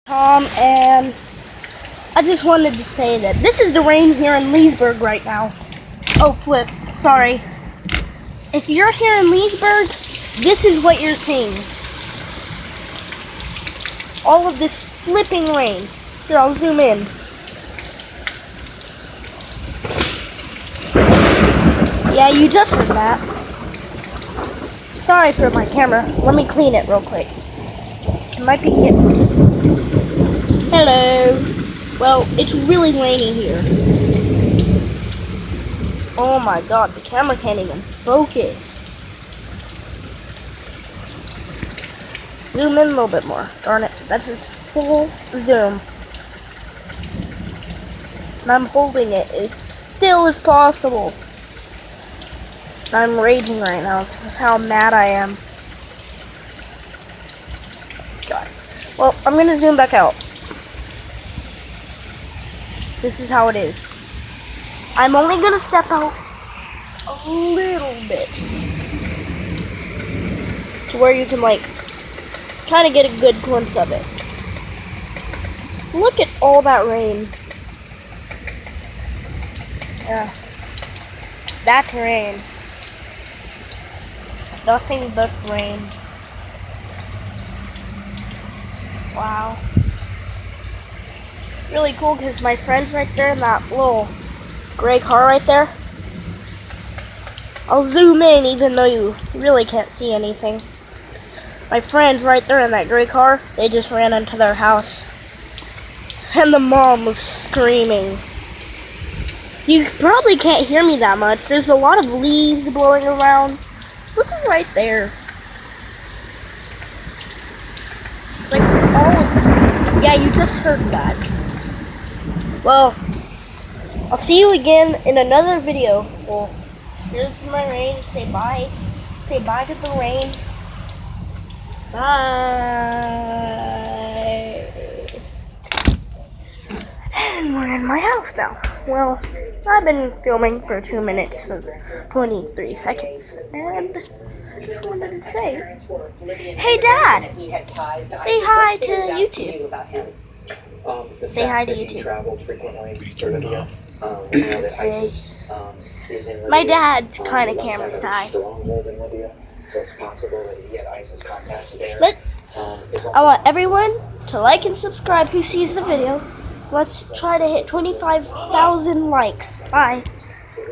And I just wanted to say that this is the rain here in Leesburg right now. Oh, flip. Sorry. If you're here in Leesburg, this is what you're seeing. All of this flipping rain. Here, I'll zoom in. Yeah, you just heard that. Sorry for my camera. Let me clean it real quick. It might be getting... Hello. Well, it's really rainy here. Oh my god, the camera can't even focus. Zoom in a little bit more. Darn it, that's just full zoom. And I'm holding it as still as possible. I'm raging right now. This is how mad I am. God. Well, I'm gonna zoom back out. This is how it is. I'm only gonna step out a little bit to where you can like kind of get a good glimpse of it. Look at all that rain. Yeah, that's rain. Nothing but rain. Wow. Really cool because my friend's right there in that little gray car right there. I'll zoom in even though you really can't see anything. My friend's right there in that gray car. They just ran into their house. And the mom was screaming. You probably can't hear me that much. There's a lot of leaves blowing around. Look right there. Like all of... Yeah, you just heard that. Well, I'll see you again in another video. Well, here's my rain. Say bye. Say bye to the rain. Bye. And we're in my house now. Well, I've been filming for 2 minutes and 23 seconds. And I just wanted to say, hey Dad, say hi to YouTube. Say hi to YouTube. Okay. My dad's kind of camera shy. I want everyone to like and subscribe who sees the video. Let's try to hit 25,000 likes. Bye.